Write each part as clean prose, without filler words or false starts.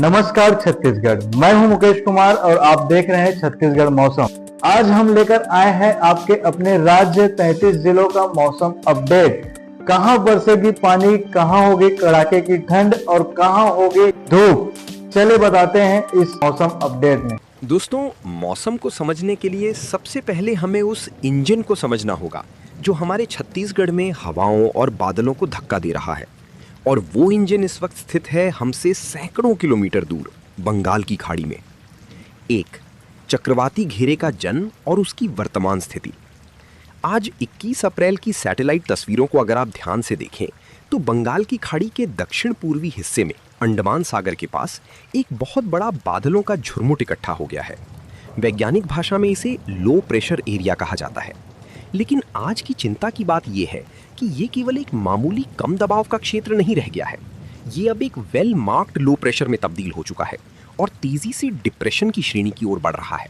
नमस्कार छत्तीसगढ़, मैं हूं मुकेश कुमार और आप देख रहे हैं छत्तीसगढ़ मौसम। आज हम लेकर आए हैं आपके अपने राज्य 33 जिलों का मौसम अपडेट। कहां बरसेगी पानी, कहां होगी कड़ाके की ठंड और कहां होगी धूप, चले बताते हैं इस मौसम अपडेट में। दोस्तों, मौसम को समझने के लिए सबसे पहले हमें उस इंजन को समझना होगा जो हमारे छत्तीसगढ़ में हवाओं और बादलों को धक्का दे रहा है। और वो इंजन इस वक्त स्थित है हमसे सैकड़ों किलोमीटर दूर बंगाल की खाड़ी में। एक, चक्रवाती घेरे का जन्म और उसकी वर्तमान स्थिति। आज 21 अप्रैल की सैटेलाइट तस्वीरों को अगर आप ध्यान से देखें तो बंगाल की खाड़ी के दक्षिण पूर्वी हिस्से में अंडमान सागर के पास एक बहुत बड़ा बादलों का झुरमुट इकट्ठा हो गया है। वैज्ञानिक भाषा में इसे लो प्रेशर एरिया कहा जाता है। लेकिन आज की चिंता की बात यह है कि ये केवल एक मामूली कम दबाव का क्षेत्र नहीं रह गया है। ये अब एक वेल मार्क्ड लो प्रेशर में तब्दील हो चुका है और तेजी से डिप्रेशन की श्रेणी की ओर बढ़ रहा है।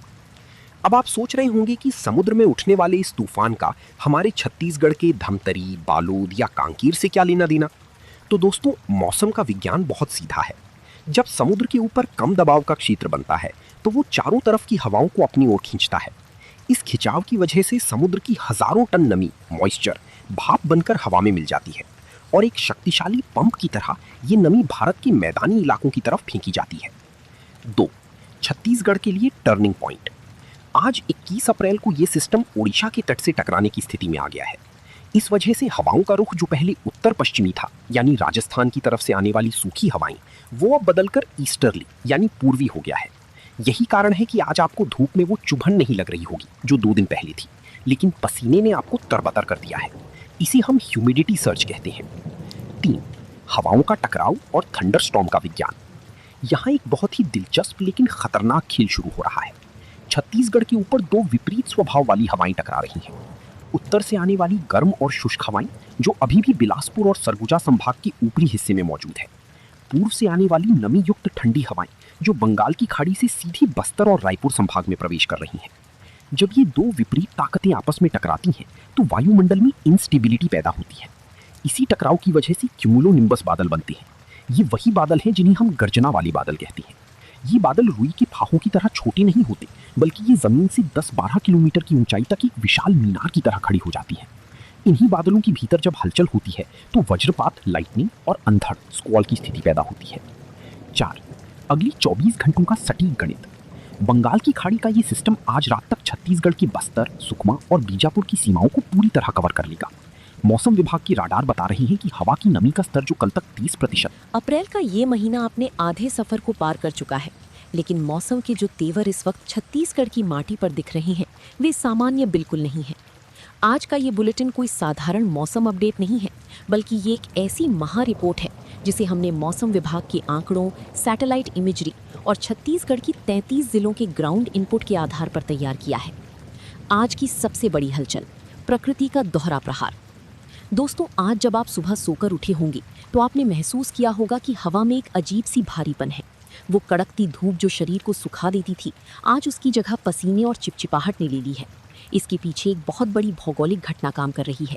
अब आप सोच रहे होंगे कि समुद्र में उठने वाले इस तूफान का हमारे छत्तीसगढ़ के धमतरी, बालोद या कांकेर से क्या लेना देना। तो दोस्तों, मौसम का विज्ञान बहुत सीधा है। जब समुद्र के ऊपर कम दबाव का क्षेत्र बनता है तो वो चारों तरफ की हवाओं को अपनी ओर खींचता है। इस खिंचाव की वजह से समुद्र की हजारों टन नमी, मॉइस्चर, भाप बनकर हवा में मिल जाती है और एक शक्तिशाली पंप की तरह ये नमी भारत के मैदानी इलाकों की तरफ फेंकी जाती है। 2, छत्तीसगढ़ के लिए टर्निंग पॉइंट। आज 21 अप्रैल को ये सिस्टम ओडिशा के तट से टकराने की स्थिति में आ गया है। इस वजह से हवाओं का रुख जो पहले उत्तर पश्चिमी था, यानी राजस्थान की तरफ से आने वाली सूखी हवाएं, वो अब बदलकर ईस्टर्ली यानी पूर्वी हो गया है। यही कारण है कि आज आपको धूप में वो चुभन नहीं लग रही होगी जो 2 दिन पहले थी, लेकिन पसीने ने आपको तरबतर कर दिया है। इसे हम ह्यूमिडिटी सर्ज कहते हैं। 3, हवाओं का टकराव और थंडरस्टॉर्म का विज्ञान। यहाँ एक बहुत ही दिलचस्प लेकिन खतरनाक खेल शुरू हो रहा है। छत्तीसगढ़ के ऊपर 2 विपरीत स्वभाव वाली हवाएं टकरा रही हैं। उत्तर से आने वाली गर्म और शुष्क हवाएं जो अभी भी बिलासपुर और सरगुजा संभाग के ऊपरी हिस्से में मौजूद है। पूर्व से आने वाली नमी युक्त ठंडी हवाएं जो बंगाल की खाड़ी से सीधी बस्तर और रायपुर संभाग में प्रवेश कर रही हैं। जब ये 2 विपरीत ताकतें आपस में टकराती हैं तो वायुमंडल में इंस्टेबिलिटी पैदा होती है। इसी टकराव की वजह से क्यूमुलोनिम्बस बादल बनते हैं। ये वही बादल हैं जिन्हें हम गर्जना वाले बादल कहते हैं। ये बादल रुई के फाहों की तरह छोटे नहीं होते, बल्कि ये जमीन से 10-12 किलोमीटर की ऊंचाई तक एक विशाल मीनार की तरह खड़ी हो जाती हैं। इन्हीं बादलों के भीतर जब हलचल होती है तो वज्रपात, लाइटनिंग और अंधड़, स्क्वॉल की स्थिति पैदा होती है। 4, अगली 24 घंटों का सटीक गणित। बंगाल की खाड़ी का ये सिस्टम आज रात तक छत्तीसगढ़ के बस्तर, सुकमा और बीजापुर की सीमाओं को पूरी तरह कवर कर लेगा। मौसम विभाग की राडार बता रही है कि हवा की नमी का स्तर जो कल तक 30%। अप्रैल का ये महीना अपने आधे सफर को पार कर चुका है, लेकिन मौसम के जो तेवर इस वक्त छत्तीसगढ़ की माटी पर दिख रहे हैं वे सामान्य बिल्कुल नहीं है। आज का ये बुलेटिन कोई साधारण मौसम अपडेट नहीं है, बल्कि ये एक ऐसी महा रिपोर्ट है जिसे हमने मौसम विभाग के आंकड़ों, सैटेलाइट इमेजरी और छत्तीसगढ़ की 33 जिलों के ग्राउंड इनपुट के आधार पर तैयार किया है। आज की सबसे बड़ी हलचल, प्रकृति का दोहरा प्रहार। दोस्तों, आज जब आप सुबह सोकर उठे होंगे तो आपने महसूस किया होगा कि हवा में एक अजीब सी भारीपन है। वो कड़कती धूप जो शरीर को सुखा देती थी, आज उसकी जगह पसीने और चिपचिपाहट ने ले ली है। इसके पीछे एक बहुत बड़ी भौगोलिक घटना काम कर रही है।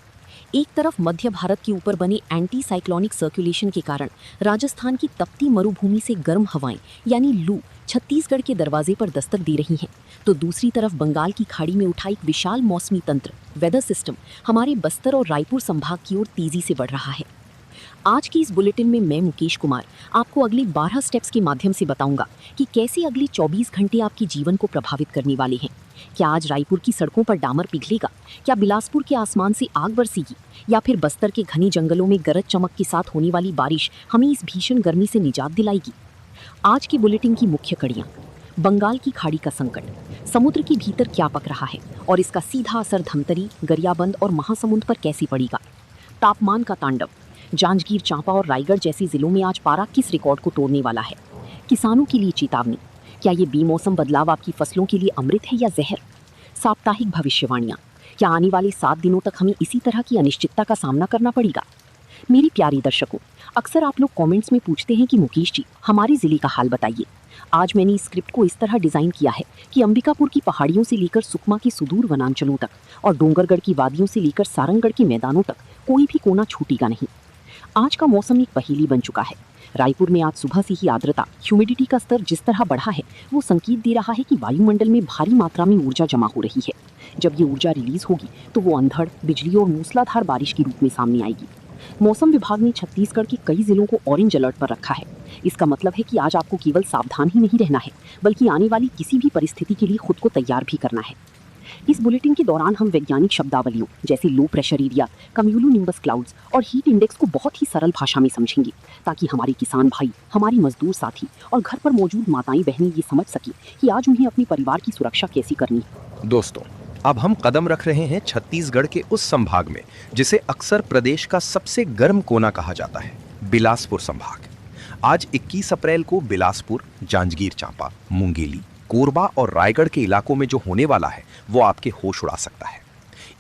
एक तरफ मध्य भारत के ऊपर बने एंटी साइक्लोनिक सर्कुलेशन के कारण राजस्थान की तपती मरुभूमि से गर्म हवाएं यानी लू छत्तीसगढ़ के दरवाजे पर दस्तक दे रही हैं, तो दूसरी तरफ बंगाल की खाड़ी में उठा एक विशाल मौसमी तंत्र, वेदर सिस्टम, हमारे बस्तर और रायपुर संभाग की ओर तेजी से बढ़ रहा है। आज की इस बुलेटिन में मैं मुकेश कुमार आपको अगले 12 स्टेप्स के माध्यम से बताऊंगा कि कैसे अगले 24 घंटे आपके जीवन को प्रभावित करने वाले हैं। क्या आज रायपुर की सड़कों पर डामर पिघलेगा? क्या बिलासपुर के आसमान से आग बरसेगी? या फिर बस्तर के घने जंगलों में गरज चमक के साथ होने वाली बारिश हमें इस भीषण गर्मी से निजात दिलाएगी? आज की बुलेटिन की मुख्य कड़ियाँ। बंगाल की खाड़ी का संकट, समुद्र के भीतर क्या पक रहा है और इसका सीधा असर धमतरी, गरियाबंद और महासमुंद पर कैसे पड़ेगा? तापमान का तांडव, जांजगीर चांपा और रायगढ़ जैसे जिलों में आज पारा किस रिकॉर्ड को तोड़ने वाला है? किसानों के लिए चेतावनी, क्या ये बेमौसम बदलाव आपकी फसलों के लिए अमृत है या जहर? साप्ताहिक भविष्यवाणियाँ, क्या आने वाले 7 दिनों तक हमें इसी तरह की अनिश्चितता का सामना करना पड़ेगा? मेरी प्यारी दर्शकों, अक्सर आप लोग कमेंट्स में पूछते हैं कि मुकेश जी हमारे ज़िले का हाल बताइए। आज मैंने इस स्क्रिप्ट को इस तरह डिज़ाइन किया है कि अंबिकापुर की पहाड़ियों से लेकर सुकमा के सुदूर वनांचलों तक और डोंगरगढ़ की वादियों से लेकर सारंगगढ़ के मैदानों तक कोई भी कोना छूटेगा नहीं। आज का मौसम एक पहेली बन चुका है। रायपुर में आज सुबह से ही आर्द्रता ह्यूमिडिटी का स्तर जिस तरह बढ़ा है वो संकेत दे रहा है कि वायुमंडल में भारी मात्रा में ऊर्जा जमा हो रही है। जब ये ऊर्जा रिलीज होगी तो वो अंधड़, बिजली और मूसलाधार बारिश के रूप में सामने आएगी। मौसम विभाग ने छत्तीसगढ़ के कई जिलों को ऑरेंज अलर्ट पर रखा है। इसका मतलब है कि आज आपको केवल सावधान ही नहीं रहना है बल्कि आने वाली किसी भी परिस्थिति के लिए खुद को तैयार भी करना है। इस बुलेटिन के दौरान हम वैज्ञानिक शब्दावलियों जैसे लो प्रेशर एरिया, कम्यूलोनिम्बस क्लाउड्स और हीट इंडेक्स को बहुत ही सरल भाषा में समझेंगे ताकि हमारे किसान भाई, हमारी मजदूर साथी और घर पर मौजूद माताएं बहनें ये समझ सकें कि आज उन्हें अपने परिवार की सुरक्षा कैसी करनी है। दोस्तों, अब हम कदम रख रहे हैं छत्तीसगढ़ के उस संभाग में जिसे अक्सर प्रदेश का सबसे गर्म कोना कहा जाता है, बिलासपुर संभाग। आज 21 अप्रैल को बिलासपुर, जांजगीर चांपा, मुंगेली, कोरबा और रायगढ़ के इलाकों में जो होने वाला है वो आपके होश उड़ा सकता है।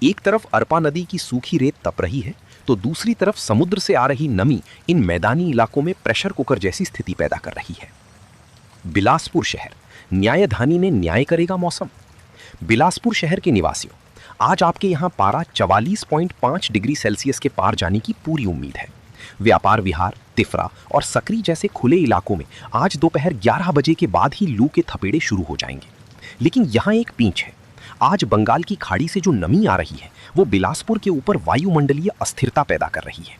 एक तरफ अरपा नदी की सूखी रेत तप रही है तो दूसरी तरफ समुद्र से आ रही नमी इन मैदानी इलाकों में प्रेशर कुकर जैसी स्थिति पैदा कर रही है। बिलासपुर शहर, न्यायधानी ने न्याय करेगा मौसम। बिलासपुर शहर के निवासियों, आज आपके यहाँ पारा 44.5 डिग्री सेल्सियस के पार जाने की पूरी उम्मीद है। व्यापार विहार, तिफरा और सकरी जैसे खुले इलाकों में आज दोपहर 11 बजे के बाद ही लू के थपेड़े शुरू हो जाएंगे। लेकिन यहाँ एक पींच है। आज बंगाल की खाड़ी से जो नमी आ रही है वो बिलासपुर के ऊपर वायुमंडलीय अस्थिरता पैदा कर रही है।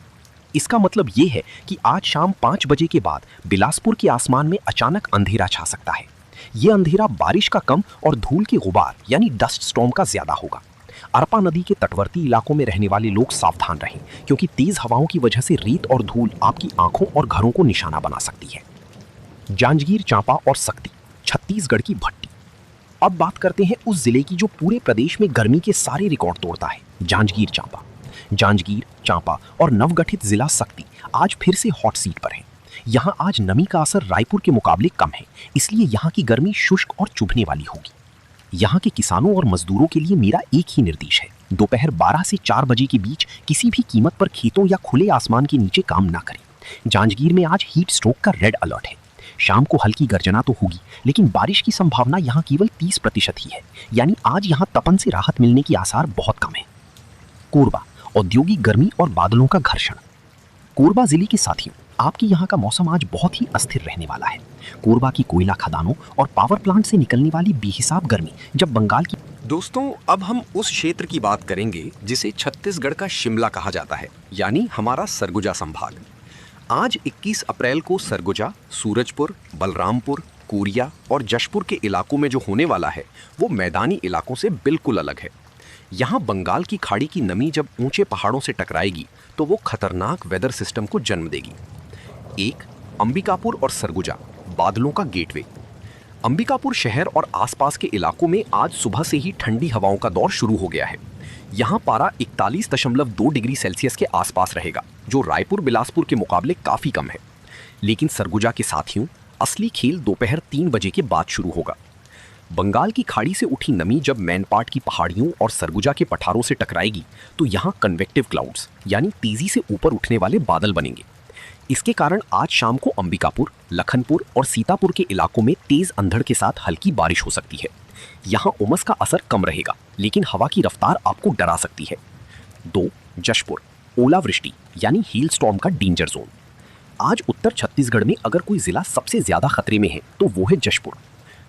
इसका मतलब ये है कि आज शाम 5 बजे के बाद बिलासपुर के आसमान में अचानक अंधेरा छा सकता है। ये अंधेरा बारिश का कम और धूल के गुबार यानी डस्ट स्टॉर्म का ज्यादा होगा। अरपा नदी के तटवर्ती इलाकों में रहने वाले लोग सावधान रहें क्योंकि तेज हवाओं की वजह से रेत और धूल आपकी आंखों और घरों को निशाना बना सकती है। जांजगीर चांपा और सक्ती, छत्तीसगढ़ की भट्टी। अब बात करते हैं उस जिले की जो पूरे प्रदेश में गर्मी के सारे रिकॉर्ड तोड़ता है, जांजगीर चांपा। जांजगीर, चांपा और नवगठित जिला सक्ती आज फिर से हॉट सीट पर है। यहाँ आज नमी का असर रायपुर के मुकाबले कम है, इसलिए यहाँ की गर्मी शुष्क और चुभने वाली होगी। यहाँ के किसानों और मजदूरों के लिए मेरा एक ही निर्देश है, दोपहर 12 से 4 बजे के बीच किसी भी कीमत पर खेतों या खुले आसमान के नीचे काम ना करें। जांजगीर में आज हीट स्ट्रोक का रेड अलर्ट है। शाम को हल्की गर्जना तो होगी लेकिन बारिश की संभावना यहाँ केवल 30% ही है, यानी आज यहाँ तपन से राहत मिलने की आसार बहुत कम है। कोरबा, औद्योगिक गर्मी और बादलों का घर्षण। कोरबा जिले के साथियों, आपके यहाँ का मौसम आज बहुत ही अस्थिर रहने वाला है। कोरबा की कोयला खदानों और पावर प्लांट से निकलने वाली बेहिसाब गर्मी जब बंगाल की। दोस्तों, अब हम उस क्षेत्र की बात करेंगे जिसे छत्तीसगढ़ का शिमला कहा जाता है, यानी हमारा सरगुजा संभाग। आज 21 अप्रैल को सरगुजा, सूरजपुर, बलरामपुर, कोरिया और जशपुर के इलाकों में जो होने वाला है वो मैदानी इलाकों से बिल्कुल अलग है। यहाँ बंगाल की खाड़ी की नमी जब ऊंचे पहाड़ों से टकराएगी तो वो खतरनाक वेदर सिस्टम को जन्म देगी। एक, अंबिकापुर और सरगुजा, बादलों का गेटवे। अंबिकापुर शहर और आसपास के इलाकों में आज सुबह से ही ठंडी हवाओं का दौर शुरू हो गया है। यहाँ पारा 41.2 डिग्री सेल्सियस के आसपास रहेगा, जो रायपुर बिलासपुर के मुकाबले काफ़ी कम है। लेकिन सरगुजा के साथियों, असली खेल दोपहर 3 बजे के बाद शुरू होगा। बंगाल की खाड़ी से उठी नमी जब मैनपाट की पहाड़ियों और सरगुजा के पठारों से टकराएगी तो यहाँ कन्वेक्टिव क्लाउड्स यानी तेजी से ऊपर उठने वाले बादल बनेंगे। इसके कारण आज शाम को अंबिकापुर, लखनपुर और सीतापुर के इलाकों में तेज अंधड़ के साथ हल्की बारिश हो सकती है। यहाँ उमस का असर कम रहेगा लेकिन हवा की रफ्तार आपको डरा सकती है। 2, जशपुर, ओलावृष्टि यानी हील स्टॉर्म का डेंजर जोन। आज उत्तर छत्तीसगढ़ में अगर कोई जिला सबसे ज्यादा खतरे में है तो वो है जशपुर।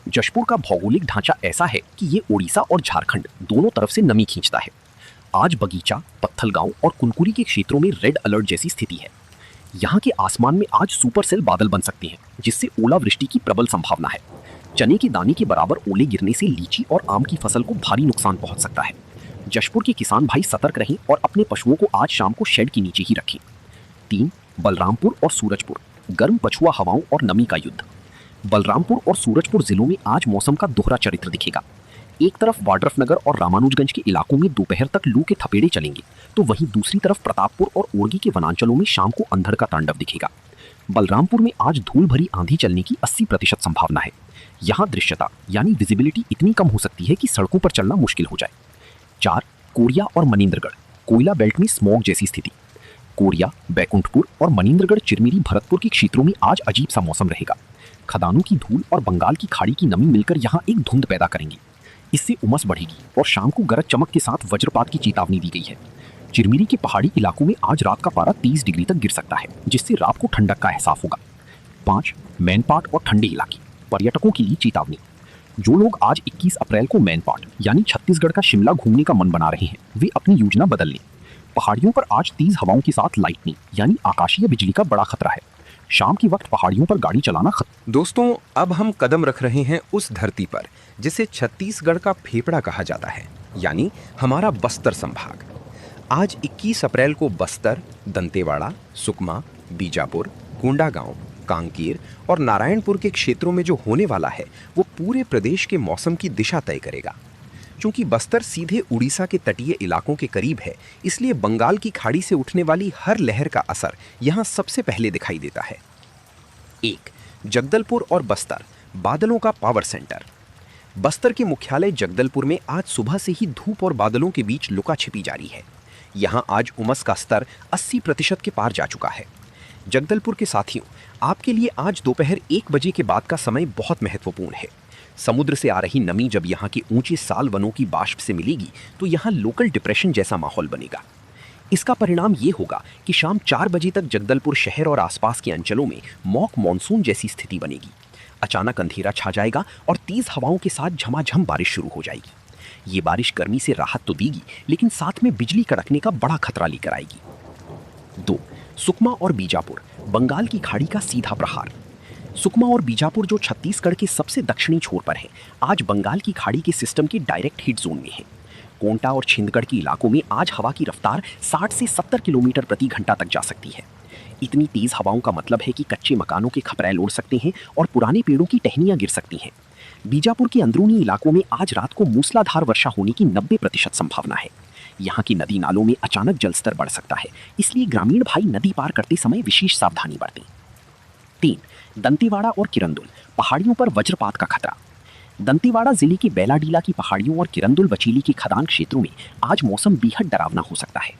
जशपुर का भौगोलिक ढांचा ऐसा है कि ये ओडिशा और झारखंड दोनों तरफ से नमी खींचता है। आज बगीचा, पत्थलगांव और कुनकुरी के क्षेत्रों में रेड अलर्ट जैसी स्थिति है। यहाँ के आसमान में आज सुपर सेल बादल बन सकते हैं जिससे ओलावृष्टि की प्रबल संभावना है। चने के दाने के बराबर ओले गिरने से लीची और आम की फसल को भारी नुकसान पहुंच सकता है। जशपुर के किसान भाई सतर्क रहें और अपने पशुओं को आज शाम को शेड के नीचे ही रखें। 3, बलरामपुर और सूरजपुर, गर्म पछुआ हवाओं और नमी का युद्ध। बलरामपुर और सूरजपुर जिलों में आज मौसम का दोहरा चरित्र दिखेगा। एक तरफ वाड्रफनगर और रामानुजगंज के इलाकों में दोपहर तक लू के थपेड़े चलेंगे तो वहीं दूसरी तरफ प्रतापपुर और ओरगी के वनांचलों में शाम को अंधड़ का तांडव दिखेगा। बलरामपुर में आज धूल भरी आंधी चलने की 80% संभावना है। यहाँ दृश्यता यानी विजिबिलिटी इतनी कम हो सकती है कि सड़कों पर चलना मुश्किल हो जाए। 4, कोरिया और मनिंद्रगढ़, कोयला बेल्ट में स्मॉग जैसी स्थिति। कोरिया, बैकुंठपुर और मनिंद्रगढ़, चिरमिरी, भरतपुर के क्षेत्रों में आज अजीब सा मौसम रहेगा। खदानों की धूल और बंगाल की खाड़ी की नमी मिलकर यहाँ एक धुंध पैदा करेंगी। इससे उमस बढ़ेगी और शाम को गरज चमक के साथ वज्रपात की चेतावनी दी गई है। चिरमिरी के पहाड़ी इलाकों में आज रात का पारा 30 डिग्री तक गिर सकता है जिससे रात को ठंडक का एहसास होगा। 5. मैनपाट और ठंडे इलाके, पर्यटकों के लिए चेतावनी। जो लोग आज 21 अप्रैल को मैनपाट यानी छत्तीसगढ़ का शिमला घूमने का मन बना रहे हैं, वे अपनी योजना बदल लें। पहाड़ियों पर आज तेज हवाओं के साथ लाइटनिंग यानी आकाशीय बिजली का बड़ा खतरा है। शाम के वक्त पहाड़ियों पर गाड़ी चलाना दोस्तों, अब हम कदम रख रहे हैं उस धरती पर जिसे छत्तीसगढ़ का फेफड़ा कहा जाता है, यानी हमारा बस्तर संभाग। आज 21 अप्रैल को बस्तर, दंतेवाड़ा, सुकमा, बीजापुर, कोंडागांव, कांकेर और नारायणपुर के क्षेत्रों में जो होने वाला है वो पूरे प्रदेश के मौसम की दिशा तय करेगा। चूंकि बस्तर सीधे उड़ीसा के तटीय इलाकों के करीब है, इसलिए बंगाल की खाड़ी से उठने वाली हर लहर का असर यहाँ सबसे पहले दिखाई देता है। 1. जगदलपुर और बस्तर, बादलों का पावर सेंटर। बस्तर के मुख्यालय जगदलपुर में आज सुबह से ही धूप और बादलों के बीच लुका छिपी जारी है। यहाँ आज उमस का स्तर 80% के पार जा चुका है। जगदलपुर के साथियों, आपके लिए आज दोपहर 1 बजे के बाद का समय बहुत महत्वपूर्ण है। समुद्र से आ रही नमी जब यहाँ के ऊंचे साल वनों की बाष्प से मिलेगी तो यहाँ लोकल डिप्रेशन जैसा माहौल बनेगा। इसका परिणाम ये होगा कि शाम 4 बजे तक जगदलपुर शहर और आसपास के अंचलों में मॉक मॉनसून जैसी स्थिति बनेगी। अचानक अंधेरा छा जाएगा और तेज हवाओं के साथ झमाझम बारिश शुरू हो जाएगी। ये बारिश गर्मी से राहत तो देगी, लेकिन साथ में बिजली कड़कने का बड़ा खतरा लेकर आएगी। 2. सुकमा और बीजापुर, बंगाल की खाड़ी का सीधा प्रहार। सुकमा और बीजापुर जो छत्तीसगढ़ के सबसे दक्षिणी छोर पर है, आज बंगाल की खाड़ी के सिस्टम के डायरेक्ट हिट जोन में है। कोंटा और छिंदगढ़ के इलाकों में आज हवा की रफ्तार 60 से 70 किलोमीटर प्रति घंटा तक जा सकती है। इतनी तेज हवाओं का मतलब है कि कच्चे मकानों के खपरैल उड़ सकते हैं और पुराने पेड़ों की टहनियां गिर सकती हैं। बीजापुर के अंदरूनी इलाकों में आज रात को मूसलाधार वर्षा होने की 90% संभावना है। यहाँ की नदी नालों में अचानक जलस्तर बढ़ सकता है, इसलिए ग्रामीण भाई नदी पार करते समय विशेष सावधानी बरतें। 3. दंतेवाड़ा और किरंदुल, पहाड़ियों पर वज्रपात का खतरा। दंतेवाड़ा जिले के बैलाडीला की पहाड़ियों और किरंदुल बचेली के खदान क्षेत्रों में आज मौसम बेहद डरावना हो सकता है।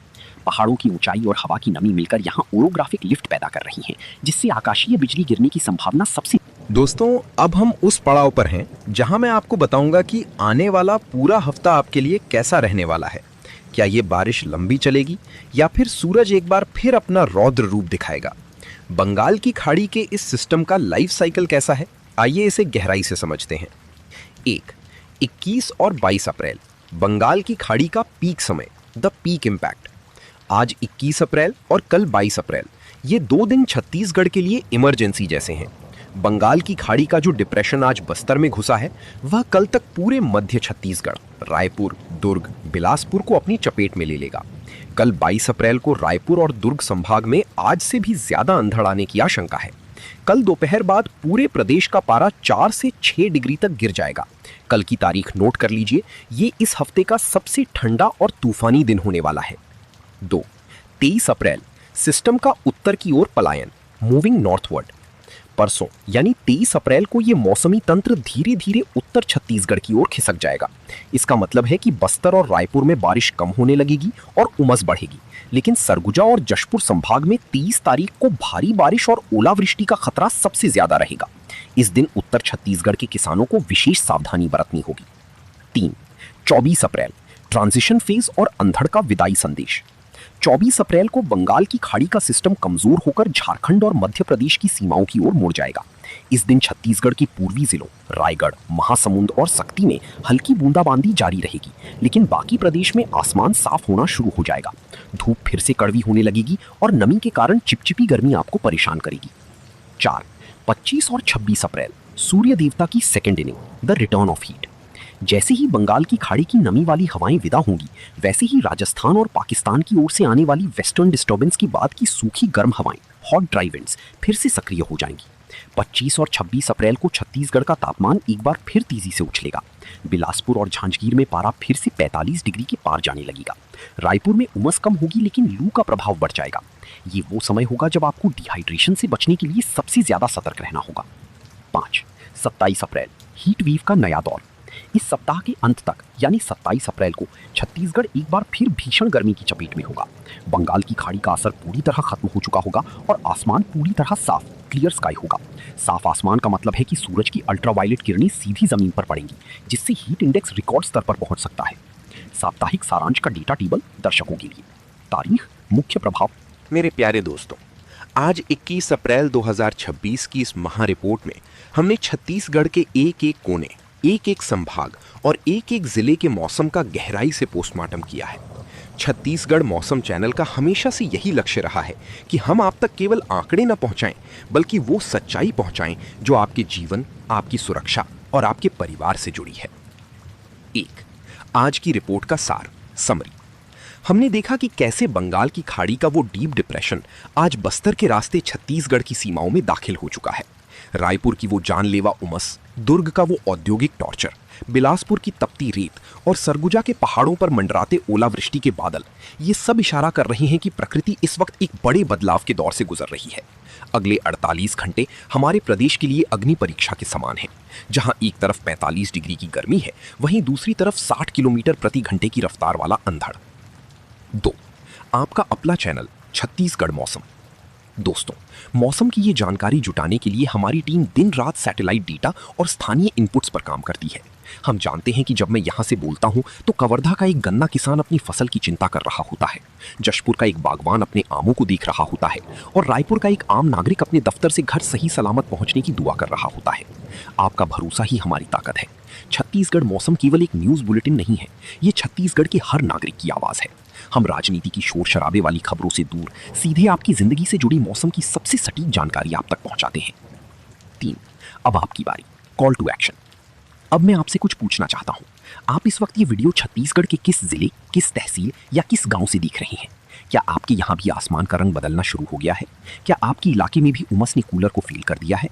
पहाड़ों की ऊंचाई और हवा की नमी मिलकर यहाँ ओरोग्राफिक लिफ्ट पैदा कर रही हैं, जिससे आकाशीय बिजली गिरने की संभावना सबसे। दोस्तों, अब हम उस पड़ाव पर हैं जहां मैं आपको बताऊंगा कि आने वाला पूरा हफ्ता आपके लिए कैसा रहने वाला है। क्या ये बारिश लंबी चलेगी या फिर सूरज एक बार फिर अपना रौद्र रूप दिखाएगा? बंगाल की खाड़ी के इस सिस्टम का लाइफ साइकिल कैसा है, आइए इसे गहराई से समझते हैं। 1. 21 और 22 अप्रैल, बंगाल की खाड़ी का पीक समय, द पीक इम्पैक्ट। आज 21 अप्रैल और कल 22 अप्रैल, ये 2 दिन छत्तीसगढ़ के लिए इमरजेंसी जैसे हैं। बंगाल की खाड़ी का जो डिप्रेशन आज बस्तर में घुसा है, वह कल तक पूरे मध्य छत्तीसगढ़, रायपुर, दुर्ग, बिलासपुर को अपनी चपेट में ले लेगा। कल 22 अप्रैल को रायपुर और दुर्ग संभाग में आज से भी ज्यादा अंधड़ आने की आशंका है। कल दोपहर बाद पूरे प्रदेश का पारा 4 से 6 डिग्री तक गिर जाएगा। कल की तारीख नोट कर लीजिए, ये इस हफ्ते का सबसे ठंडा और तूफानी दिन होने वाला है। 2. 23 अप्रैल, सिस्टम का उत्तर की ओर पलायन, मूविंग नॉर्थवर्ड। परसों यानी 23 अप्रैल को यह मौसमी तंत्र धीरे धीरे उत्तर छत्तीसगढ़ की ओर खिसक जाएगा। इसका मतलब है कि बस्तर और रायपुर में बारिश कम होने लगेगी और उमस बढ़ेगी, लेकिन सरगुजा और जशपुर संभाग में 30 तारीख को भारी बारिश और ओलावृष्टि का खतरा सबसे ज्यादा रहेगा। इस दिन उत्तर छत्तीसगढ़ के किसानों को विशेष सावधानी बरतनी होगी। 3. 24 अप्रैल, ट्रांजिशन फेज और अंधड़ का विदाई संदेश। 24 अप्रैल को बंगाल की खाड़ी का सिस्टम कमजोर होकर झारखंड और मध्य प्रदेश की सीमाओं की ओर मुड़ जाएगा। इस दिन छत्तीसगढ़ के पूर्वी जिलों रायगढ़, महासमुंद और सक्ती में हल्की बूंदाबांदी जारी रहेगी, लेकिन बाकी प्रदेश में आसमान साफ होना शुरू हो जाएगा। धूप फिर से कड़वी होने लगेगी और नमी के कारण चिपचिपी गर्मी आपको परेशान करेगी। 4. 25 और 26 अप्रैल, सूर्य देवता की second inning, the return of heat. जैसे ही बंगाल की खाड़ी की नमी वाली हवाएं विदा होंगी, वैसे ही राजस्थान और पाकिस्तान की ओर से आने वाली वेस्टर्न डिस्टर्बेंस की बाद की सूखी गर्म हवाएं, हॉट ड्राई विंड्स, फिर से सक्रिय हो जाएंगी। 25 और 26 अप्रैल को छत्तीसगढ़ का तापमान एक बार फिर तेजी से उछलेगा। बिलासपुर और जांजगीर में पारा फिर से 45 डिग्री के पार जाने लगेगा। रायपुर में उमस कम होगी, लेकिन लू का प्रभाव बढ़ जाएगा। ये वो समय होगा जब आपको डिहाइड्रेशन से बचने के लिए सबसे ज्यादा सतर्क रहना होगा। 5. 27 अप्रैल, हीट वेव का नया दौर। इस सप्ताह के अंत तक यानी 27 अप्रैल को छत्तीसगढ़ एक बार फिर भीषण गर्मी की चपेट में होगा। बंगाल की खाड़ी का असर पूरी तरह खत्म हो चुका होगा और आसमान पूरी तरह साफ, क्लियर स्काई होगा। साफ आसमान का मतलब है कि सूरज की अल्ट्रावायलेट किरणें सीधी जमीन पर पड़ेंगी, जिससे हीट इंडेक्स रिकॉर्ड स्तर पर पहुंच सकता है। साप्ताहिक सारांश का डेटा टेबल दर्शकों के लिए। तारीख, मुख्य प्रभाव। मेरे प्यारे दोस्तों, आज 21 अप्रैल 2026 की इस महा रिपोर्ट में हमने छत्तीसगढ़ के एक एक कोने, एक एक संभाग और एक एक जिले के मौसम का गहराई से पोस्टमार्टम किया है। छत्तीसगढ़ मौसम चैनल का हमेशा से यही लक्ष्य रहा है कि हम आप तक केवल आंकड़े न पहुंचाएं, बल्कि वो सच्चाई पहुंचाएं जो आपके जीवन, आपकी सुरक्षा और आपके परिवार से जुड़ी है। एक, आज की रिपोर्ट का सार, समरी। हमने देखा कि कैसे बंगाल की खाड़ी का वो डीप डिप्रेशन आज बस्तर के रास्ते छत्तीसगढ़ की सीमाओं में दाखिल हो चुका है। रायपुर की वो जानलेवा उमस, दुर्ग का वो औद्योगिक टॉर्चर, बिलासपुर की तपती रेत और सरगुजा के पहाड़ों पर मंडराते ओलावृष्टि के बादल, ये सब इशारा कर रहे हैं कि प्रकृति इस वक्त एक बड़े बदलाव के दौर से गुजर रही है। अगले 48 घंटे हमारे प्रदेश के लिए अग्नि परीक्षा के समान है, जहां एक तरफ 45 डिग्री की गर्मी है, वहीं दूसरी तरफ 60 किलोमीटर प्रति घंटे की रफ्तार वाला अंधड़। 2, आपका अपना चैनल छत्तीसगढ़ मौसम। दोस्तों, मौसम की ये जानकारी जुटाने के लिए हमारी टीम दिन रात सैटेलाइट डेटा और स्थानीय इनपुट्स पर काम करती है। हम जानते हैं कि जब मैं यहाँ से बोलता हूँ तो कवर्धा का एक गन्ना किसान अपनी फसल की चिंता कर रहा होता है, जशपुर का एक बागवान अपने आमों को देख रहा होता है और रायपुर का एक आम नागरिक अपने दफ्तर से घर सही सलामत पहुंचने की दुआ कर रहा होता है। आपका भरोसा ही हमारी ताकत है। छत्तीसगढ़ मौसम केवल एक न्यूज़ बुलेटिन नहीं है, ये छत्तीसगढ़ के हर नागरिक की आवाज़ है। हम राजनीति की शोर शराबे वाली खबरों से दूर सीधे आपकी जिंदगी से जुड़ी मौसम की सबसे सटीक जानकारी आप तक पहुंचाते हैं। 3, अब आपकी बारी, कॉल टू एक्शन। अब मैं आपसे कुछ पूछना चाहता हूं। आप इस वक्त ये वीडियो छत्तीसगढ़ के किस जिले, किस तहसील या किस गांव से देख रहे हैं? क्या आपके यहां भी आसमान का रंग बदलना शुरू हो गया है? क्या आपके इलाके में भी उमस ने कूलर को फील कर दिया है?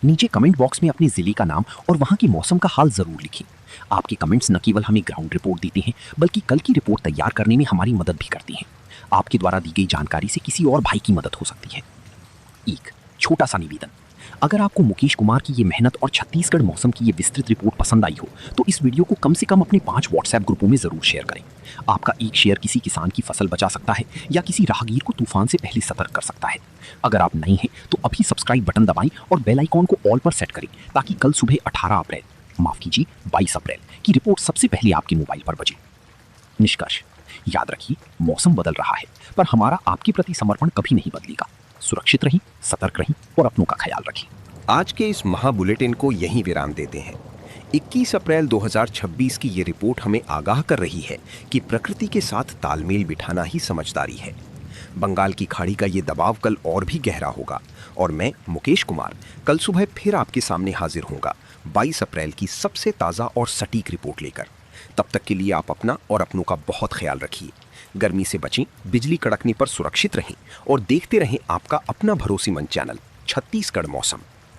नीचे कमेंट बॉक्स में अपने जिले का नाम और वहां के मौसम का हाल जरूर लिखें। आपके कमेंट्स न केवल हमें ग्राउंड रिपोर्ट देते हैं, बल्कि कल की रिपोर्ट तैयार करने में हमारी मदद भी करती हैं। आपके द्वारा दी गई जानकारी से किसी और भाई की मदद हो सकती है। एक छोटा सा निवेदन, अगर आपको मुकेश कुमार की ये मेहनत और छत्तीसगढ़ मौसम की ये विस्तृत रिपोर्ट पसंद आई हो तो इस वीडियो को कम से कम अपने 5 व्हाट्सएप ग्रुपों में जरूर शेयर करें। आपका एक शेयर किसी किसान की फसल बचा सकता है या किसी राहगीर को तूफान से पहले सतर्क कर सकता है। अगर आप नए हैं तो अभी सब्सक्राइब बटन दबाएं और बेल आइकॉन को ऑल पर सेट करें ताकि कल सुबह 22 अप्रैल की रिपोर्ट सबसे पहले आपके मोबाइल पर बजे। निष्कर्ष, याद रखिए, मौसम बदल रहा है पर हमारा आपके प्रति समर्पण कभी नहीं बदलेगा। सुरक्षित रहें, सतर्क रहें और अपनों का ख्याल रखें। आज के इस महा बुलेटिन को यहीं विराम देते हैं। 21 अप्रैल 2026 की ये रिपोर्ट हमें आगाह कर रही है कि प्रकृति के साथ तालमेल बिठाना ही समझदारी है। बंगाल की खाड़ी का ये दबाव कल और भी गहरा होगा और मैं मुकेश कुमार कल सुबह फिर आपके सामने हाजिर होऊंगा 22 अप्रैल की सबसे ताज़ा और सटीक रिपोर्ट लेकर। तब तक के लिए आप अपना और अपनों का बहुत ख्याल रखिए। गर्मी से बचें, बिजली कड़कने पर सुरक्षित रहें और देखते रहें आपका अपना भरोसेमंद चैनल छत्तीसगढ़ मौसम।